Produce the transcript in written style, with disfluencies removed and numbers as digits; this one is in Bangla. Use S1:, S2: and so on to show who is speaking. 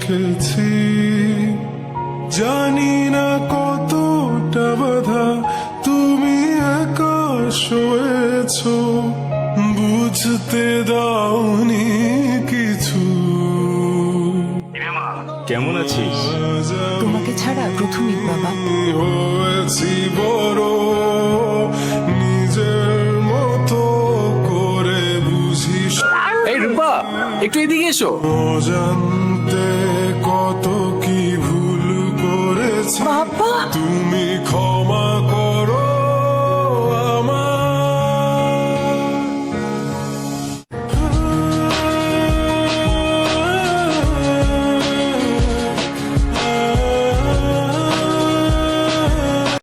S1: শিখেছি, জানি না কতটা বাধা তুমি একা সয়েছো, বুঝতে দাওনি কিছু।
S2: কেমন আছিস?
S3: তোমাকে ছাড়া প্রথমই বাবা।
S1: হয়েছি বড়, নিজের মতো করে বুঝিস,
S2: এই রূপা, একটু এদিকে এসো।
S1: অজান্তে কত কি ভুল করেছি,
S3: বাবা!
S1: তুমি